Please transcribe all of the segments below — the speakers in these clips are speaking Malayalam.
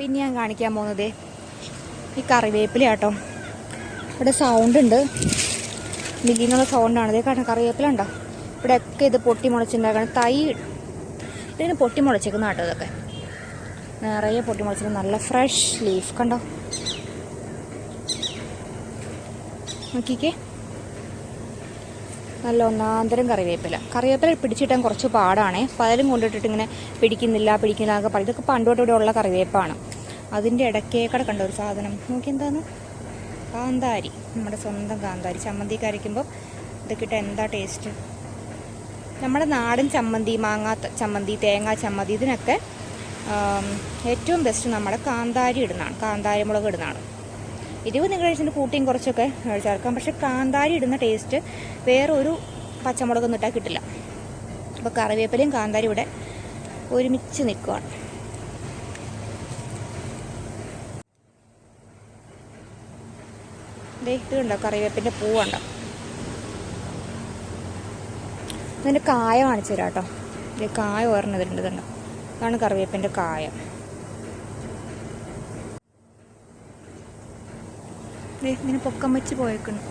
പിന്നെ ഞാൻ കാണിക്കാൻ പോകുന്നത് ഈ കറിവേപ്പില കേട്ടോ. ഇവിടെ സൗണ്ട് ഉണ്ട്, മില്ലിന്നുള്ള സൗണ്ടാണ്. ഇതേ കാരണം കറിവേപ്പില ഉണ്ടോ ഇവിടെയൊക്കെ. ഇത് പൊട്ടി മുളച്ചുണ്ടാക്കണം. തൈ ഇതിന് പൊട്ടി മുളച്ചേക്കുന്ന കേട്ടോ. ഇതൊക്കെ നിറയെ പൊട്ടി മുളച്ചിട്ട് നല്ല ഫ്രഷ് ലീഫ് കണ്ടോ, നോക്കിക്കേ. നല്ല ഒന്നാന്തരം കറിവേപ്പില പിടിച്ചിട്ടാൻ കുറച്ച് പാടാണേ. പലരും കൊണ്ടിട്ടിട്ട് ഇങ്ങനെ പിടിക്കുന്നില്ല എന്നൊക്കെ പറയും. ഇതൊക്കെ പണ്ടോട്ട് ഇവിടെ ഉള്ള കറിവേപ്പാണ്. അതിൻ്റെ ഇടയ്ക്കേക്കടെ കണ്ട ഒരു സാധനം നോക്കി, എന്താന്ന്, കാന്താരി. നമ്മുടെ സ്വന്തം കാന്താരി. ചമ്മന്തിക്ക് അരയ്ക്കുമ്പോൾ ഇതൊക്കെ ഇട്ട് എന്താ ടേസ്റ്റ്. നമ്മുടെ നാടൻ ചമ്മന്തി, മാങ്ങാ ചമ്മന്തി, തേങ്ങാ ചമ്മന്തി, ഇതിനൊക്കെ ഏറ്റവും ബെസ്റ്റ് നമ്മുടെ കാന്താരി ഇടുന്നതാണ്, കാന്താരി മുളക് ഇടുന്നതാണ്. എരിവ് നിങ്ങൾ കഴിച്ചിട്ട് കൂട്ടിയും കുറച്ചൊക്കെ ചേർക്കാം. പക്ഷെ കാന്താരി ഇടുന്ന ടേസ്റ്റ് വേറെ ഒരു പച്ചമുളകൊന്നും ഇട്ടാൽ കിട്ടില്ല. അപ്പോൾ കറിവേപ്പിലയും കാന്താരി ഇവിടെ ഒരുമിച്ച് നിൽക്കുകയാണ്. ഇത് കണ്ടോ, കറിവേപ്പിൻ്റെ പൂവുണ്ടോ. ഇതിൻ്റെ കായ കാണിച്ചു തരാം കേട്ടോ. ഇത് കായ ഓർന്നതിട്ടുണ്ട്. ഇതുണ്ടോ, അതാണ് കറിവേപ്പിൻ്റെ കായ. ഇങ്ങനെ പൊക്കം വെച്ച് പോയേക്കണം.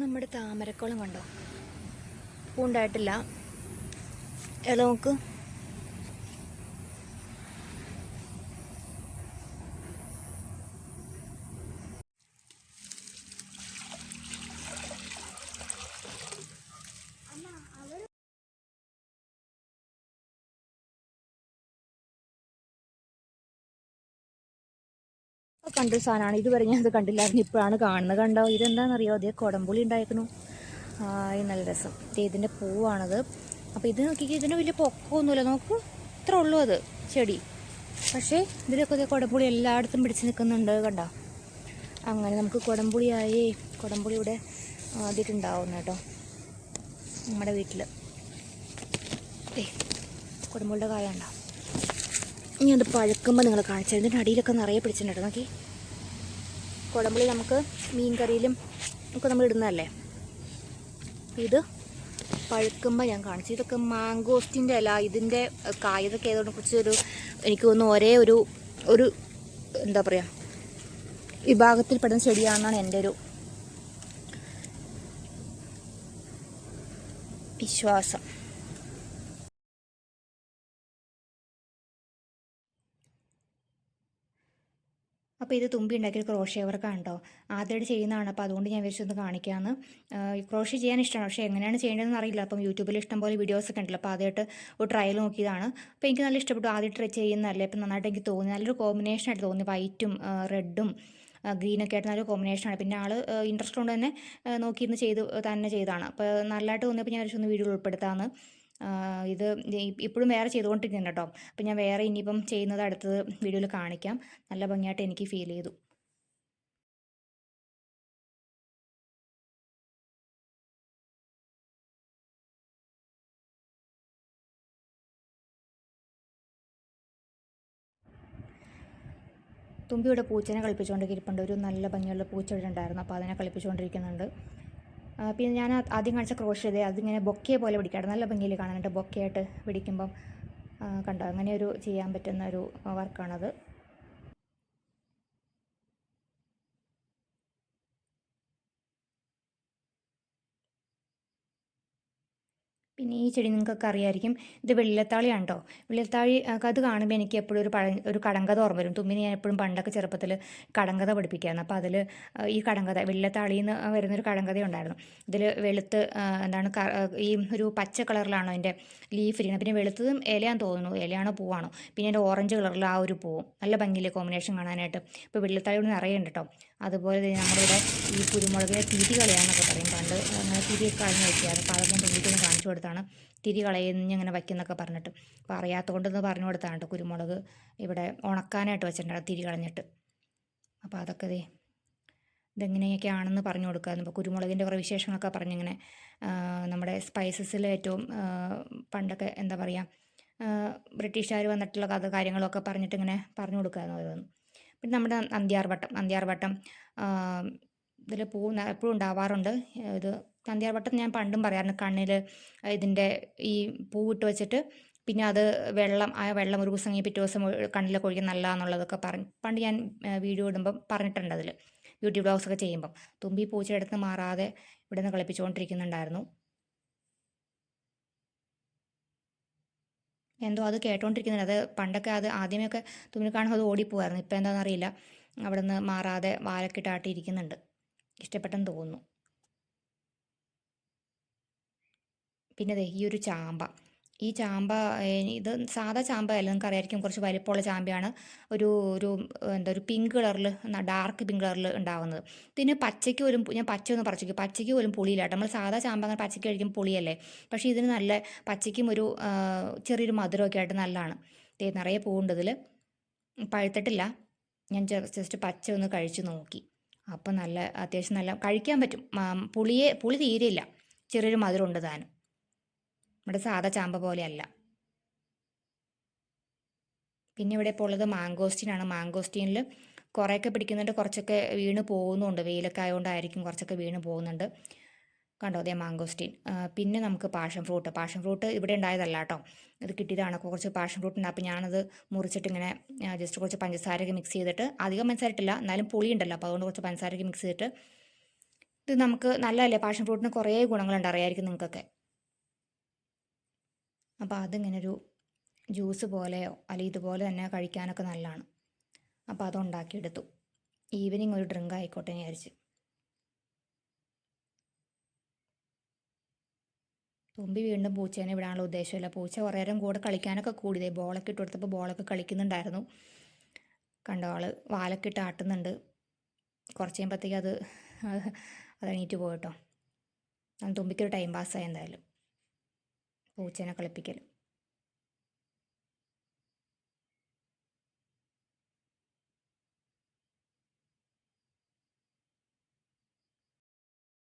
നമ്മുടെ താമരക്കുളം കണ്ടോ, പൂണ്ടായിട്ടില്ല. ഇല നോക്ക്. കണ്ടൊരു സാധനമാണ്. ഇതുവരെ ഞാൻ അത് കണ്ടില്ലായിരുന്നു, ഇപ്പോഴാണ് കാണുന്നത്. കണ്ടോ, ഇതെന്താണെന്നറിയോ, അതേ കുടംപുളി ഉണ്ടായിരിക്കണു. നല്ല രസം. ഇതിൻ്റെ പൂവാണത്. അപ്പോൾ ഇത് നോക്കിക്കേ, ഇതിന് വലിയ പൊക്കമൊന്നുമില്ല. നോക്കൂ, ഇത്ര ഉള്ളൂ അത് ചെടി. പക്ഷേ ഇതിലൊക്കെ അതേ കുടംപുളി എല്ലായിടത്തും പിടിച്ച് നിൽക്കുന്നുണ്ട്. കണ്ടോ, അങ്ങനെ നമുക്ക് കുടംപുളി ഇവിടെ ആദ്യമായിട്ടുണ്ടാവുന്നു കേട്ടോ നമ്മുടെ വീട്ടിൽ. കുടംപുളിയുടെ കായ ഉണ്ടോ. ഇനി അത് പഴുക്കുമ്പോൾ നിങ്ങൾ കാണിച്ചാൽ ഇതിൻ്റെ അടിയിലൊക്കെ നിറയെ പിടിച്ചിട്ടുണ്ട്. നോക്കി, കുടംപുളി നമുക്ക് മീൻ കറിയിലും ഒക്കെ നമ്മൾ ഇടുന്നതല്ലേ. ഇത് പഴുക്കുമ്പോൾ ഞാൻ കാണിച്ചു. ഇതൊക്കെ മാങ്കോസ്റ്റിൻ്റെ ഇല, ഇതിൻ്റെ കായ, ഇതൊക്കെ ഏതോടെ കുറിച്ചൊരു എനിക്ക് തോന്നുന്നു ഒരേ ഒരു എന്താ പറയുക വിഭാഗത്തിൽപ്പെടുന്ന ചെടിയാണെന്നാണ് എൻ്റെ ഒരു വിശ്വാസം. അപ്പോൾ ഇത് തുമ്പി ഉണ്ടാക്കിയ ക്രോഷ്യ വർക്കാണ് കേട്ടോ. ആദ്യമായിട്ട് ചെയ്യുന്നതാണ്. അപ്പോൾ അതുകൊണ്ട് ഞാൻ വിചാരിച്ചൊന്ന് കാണിക്കാമെന്ന്. ക്രോഷ്യ ചെയ്യാൻ ഇഷ്ടമാണ്, പക്ഷേ എങ്ങനെയാണ് ചെയ്യേണ്ടതെന്ന് അറിയില്ല. അപ്പം യൂട്യൂബിൽ ഇഷ്ടംപോലെ വീഡിയോസൊക്കെ ഉണ്ടല്ലോ. അപ്പോൾ ആദ്യമായിട്ട് ഒരു ട്രയൽ നോക്കിയതാണ്. അപ്പോൾ എനിക്ക് നല്ല ഇഷ്ടപ്പെട്ടു. ആദ്യം ട്രൈ ചെയ്യുന്നതല്ലേ, ഇപ്പം നന്നായിട്ട് എനിക്ക് തോന്നി. നല്ലൊരു കോമ്പിനേഷനായിട്ട് തോന്നി. വൈറ്റും റെഡും ഗ്രീനൊക്കെ ആയിട്ട് നല്ലൊരു കോമ്പിനേഷനാണ്. പിന്നെ ആൾ ഇൻട്രസ്റ്റ് കൊണ്ട് തന്നെ നോക്കിയിരുന്ന് ചെയ്തതാണ്. അപ്പോൾ നല്ലതായിട്ട് തോന്നിയപ്പോൾ ഞാൻ വിചാരിച്ചൊന്ന് വീഡിയോ ഉൾപ്പെടുത്താമെന്ന്. ഇത് ഇപ്പോഴും വേറെ ചെയ്തുകൊണ്ടിരിക്കുന്നുണ്ട് കേട്ടോ. അപ്പം ഞാൻ വേറെ ഇനിയിപ്പം ചെയ്യുന്നത് അടുത്തത് വീഡിയോയിൽ കാണിക്കാം. നല്ല ഭംഗിയായിട്ട് എനിക്ക് ഫീൽ ചെയ്തു. തുമ്പിയുടെ പൂച്ചനെ കളിപ്പിച്ചുകൊണ്ടിരിക്കുന്നുണ്ട്. ഒരു നല്ല ഭംഗിയുള്ള പൂച്ചെടി ഉണ്ടായിരുന്നു, അപ്പോൾ അതിനെ കളിപ്പിച്ചുകൊണ്ടിരിക്കുന്നുണ്ട്. പിന്നെ ഞാൻ ആദ്യം കാണിച്ച ക്രോഷ്യ അതിങ്ങനെ ബൊക്കെ പോലെ പിടിക്കാറ്. നല്ല ഭംഗിയിൽ കാണാനായിട്ട് ബൊക്കെയായിട്ട് പിടിക്കുമ്പം കണ്ടോ, അങ്ങനെ ഒരു ചെയ്യാൻ പറ്റുന്ന ഒരു വർക്കാണത്. പിന്നെ ഈ ചെടി നിങ്ങൾക്കൊക്കെ അറിയാമായിരിക്കും. ഇത് വെള്ളത്താളിയാണ് കേട്ടോ. വെള്ളത്താളി അത് കാണുമ്പോൾ എനിക്ക് എപ്പോഴും ഒരു കടങ്കഥ ഓർമ്മ വരും. തുമ്പിനെ ഞാൻ എപ്പോഴും പണ്ടൊക്കെ ചെറുപ്പത്തിൽ കടങ്കഥ പഠിപ്പിക്കുകയായിരുന്നു. അപ്പോൾ അതിൽ ഈ കടങ്കഥ വെള്ളത്താളിയിൽ നിന്ന് വരുന്നൊരു കടങ്കഥ ഉണ്ടായിരുന്നു. ഇതിൽ വെളുത്ത് എന്താണ് ഈ ഒരു പച്ച കളറിലാണോ അതിൻ്റെ ലീഫ് ഇരിക്കുന്നത്. പിന്നെ വെളുത്തതും ഇലയാന്ന് തോന്നുന്നു, ഇലയാണോ പൂവാണോ. പിന്നെ അതിൻ്റെ ഓറഞ്ച് കളറിൽ ആ ഒരു പൂവും നല്ല ഭംഗിയിലെ കോമ്പിനേഷൻ കാണാനായിട്ട്. ഇപ്പോൾ വെള്ളത്താളിയോട് നിറയുണ്ട് കേട്ടോ. അതുപോലെ നമ്മളിവിടെ ഈ കുരുമുളകിനെ തിരി കളയാന്നൊക്കെ പറയും. പണ്ട് അങ്ങനെ തിരി കളഞ്ഞ് വയ്ക്കാറ്. അപ്പോൾ അതൊന്നും തുമ്പിക്കൊന്ന് കാണിച്ചു കൊടുത്താണ് തിരി കളഞ്ഞിങ്ങനെ വയ്ക്കുന്നൊക്കെ പറഞ്ഞിട്ട്. അപ്പോൾ അറിയാത്തതുകൊണ്ടൊന്ന് പറഞ്ഞു കൊടുത്താണ് കേട്ടോ. കുരുമുളക് ഇവിടെ ഉണക്കാനായിട്ട് വെച്ചിട്ടുണ്ട് തിരി കളഞ്ഞിട്ട്. അപ്പോൾ അതൊക്കെ ഇതെങ്ങനെയൊക്കെയാണെന്ന് പറഞ്ഞു കൊടുക്കാമായിരുന്നു. ഇപ്പോൾ കുരുമുളകിൻ്റെ കുറേ വിശേഷങ്ങളൊക്കെ പറഞ്ഞിങ്ങനെ നമ്മുടെ സ്പൈസസിൽ ഏറ്റവും പണ്ടൊക്കെ എന്താ പറയുക ബ്രിട്ടീഷുകാർ വന്നിട്ടുള്ള കാര്യങ്ങളൊക്കെ പറഞ്ഞിട്ട് ഇങ്ങനെ പറഞ്ഞു കൊടുക്കാമായിരുന്നു ഓരോന്ന്. പിന്നെ നമ്മുടെ നന്ദ്യാർവട്ടം ഇതിൽ പൂ എപ്പോഴും ഉണ്ടാവാറുണ്ട്. ഇത് നന്ദ്യാർവട്ടം ഞാൻ പണ്ടും പറയാറുണ്ട്. കണ്ണിൽ ഇതിൻ്റെ ഈ പൂവിട്ട് വെച്ചിട്ട് പിന്നെ അത് ആ വെള്ളം ഒരു ദിവസം കഴിഞ്ഞ് പിറ്റേ ദിവസം കണ്ണിലൊക്കെ ഒഴിക്കാൻ നല്ലതാണെന്നുള്ളതൊക്കെ പറഞ്ഞ് പണ്ട് ഞാൻ വീഡിയോ ഇടുമ്പം പറഞ്ഞിട്ടുണ്ട് അതിൽ, ബ്യൂട്ടി വ്ളോഗ്സൊക്കെ ചെയ്യുമ്പം. തുമ്പി പൂച്ചയുടെ അടുത്ത് മാറാതെ ഇവിടെ നിന്ന് കളിപ്പിച്ചുകൊണ്ടിരിക്കുന്നുണ്ടായിരുന്നു. എന്തോ അത് കേട്ടോണ്ടിരിക്കുന്നുണ്ട്. അത് പണ്ടൊക്കെ അത് ആദ്യമൊക്കെ തുമ്പി കാണുമ്പോൾ അത് ഓടിപ്പോവായിരുന്നു. ഇപ്പം എന്താണെന്നറിയില്ല, അവിടെ നിന്ന് മാറാതെ വാലൊക്കെ ഇരിക്കുന്നുണ്ട്. ഇഷ്ടപ്പെട്ടെന്ന് തോന്നുന്നു. പിന്നെ ദേ ഈ ഒരു ചാമ്പ, ഈ ചാമ്പ ഇത് സാധാ ചാമ്പയല്ല, നിങ്ങൾക്ക് അറിയായിരിക്കും, കുറച്ച് വലിപ്പമുള്ള ചാമ്പയാണ്. ഒരു ഒരു എന്താ ഒരു പിങ്ക് കളറിൽ, ഡാർക്ക് പിങ്ക് കളറിൽ ഉണ്ടാവുന്നത്. ഇതിന് പച്ചയ്ക്ക് പോലും, ഞാൻ പച്ച ഒന്ന് പറിച്ചു നോക്കി, പച്ചയ്ക്ക് പോലും പുളിയില്ല കേട്ടോ. നമ്മൾ സാധാ ചാമ്പ അങ്ങനെ പച്ചയ്ക്ക് കഴിക്കും പുളിയല്ലേ, പക്ഷേ ഇതിന് നല്ല പച്ചയ്ക്കും ഒരു ചെറിയൊരു മധുരമൊക്കെ ആയിട്ട് നല്ലതാണ്. നിറയെ പൂവുണ്ട് ഇതിൽ, പഴുത്തിട്ടില്ല. ഞാൻ ജസ്റ്റ് പച്ച ഒന്ന് കഴിച്ച് നോക്കി, അപ്പം നല്ല അത്യാവശ്യം നല്ല കഴിക്കാൻ പറ്റും. പുളി തീരെയില്ല, ചെറിയൊരു മധുരമുണ്ട് താനും. നമ്മുടെ സാധാ ചാമ്പ പോലെയല്ല. പിന്നെ ഇവിടെ ഇപ്പോൾ ഉള്ളത് മാങ്കോസ്റ്റീനാണ്. മാങ്കോസ്റ്റീനിൽ കുറേയൊക്കെ പിടിക്കുന്നുണ്ട്, കുറച്ചൊക്കെ വീണ് പോകുന്നുണ്ട്. വെയിലൊക്കെ ആയതുകൊണ്ടായിരിക്കും കുറച്ചൊക്കെ വീണ് പോകുന്നുണ്ട്. കണ്ടോ അതേ മാങ്കോസ്റ്റീൻ. പിന്നെ നമുക്ക് പാഷൻ ഫ്രൂട്ട്. പാഷൻ ഫ്രൂട്ട് ഇവിടെ ഉണ്ടായതല്ല കേട്ടോ, ഇത് കിട്ടിയതാണ്. കുറച്ച് പാഷൻ ഫ്രൂട്ട് ഉണ്ട്. അപ്പോൾ ഞാനത് മുറിച്ചിട്ട് ഇങ്ങനെ ജസ്റ്റ് കുറച്ച് പഞ്ചസാരയൊക്കെ മിക്സ് ചെയ്തിട്ട്, അധികം പഞ്ചസാര ഇട്ടില്ല, എന്നാലും പുളി ഉണ്ടല്ലോ, അപ്പോൾ അതുകൊണ്ട് കുറച്ച് പഞ്ചസാരയൊക്കെ മിക്സ് ചെയ്തിട്ട്, ഇത് നമുക്ക് നല്ലതല്ലേ, പാഷൻ ഫ്രൂട്ടിന് കുറേ ഗുണങ്ങളുണ്ട്, അറിയായിരിക്കും നിങ്ങൾക്കൊക്കെ. അപ്പോൾ അതിങ്ങനെ ഒരു ജ്യൂസ് പോലെയോ അല്ലെങ്കിൽ ഇതുപോലെ തന്നെ കഴിക്കാനൊക്കെ നല്ലതാണ്. അപ്പോൾ അതുണ്ടാക്കിയെടുത്തു. ഈവനിങ് ഒരു ഡ്രിങ്ക് ആയിക്കോട്ടെ എന്ന് വിചാരിച്ച്. തുമ്പി വീണ്ടും പൂച്ചേനെ വിടാനുള്ള ഉദ്ദേശമില്ല. പൂച്ച കുറേ നേരം കൂടെ കളിക്കാനൊക്കെ കൂടിയതേ, ബോളൊക്കെ ഇട്ട് കൊടുത്തപ്പോൾ ബോളൊക്കെ കളിക്കുന്നുണ്ടായിരുന്നു. കണ്ടോ ആൾ വാലൊക്കെ ഇട്ട് ആട്ടുന്നുണ്ട്. കുറച്ച് കഴിയുമ്പോഴത്തേക്ക് അത് എണീറ്റ് പോയിട്ടോ. തുമ്പിക്കൊരു ടൈം പാസ്സായി എന്തായാലും പൂച്ചേനെ കളിപ്പിക്കൽ.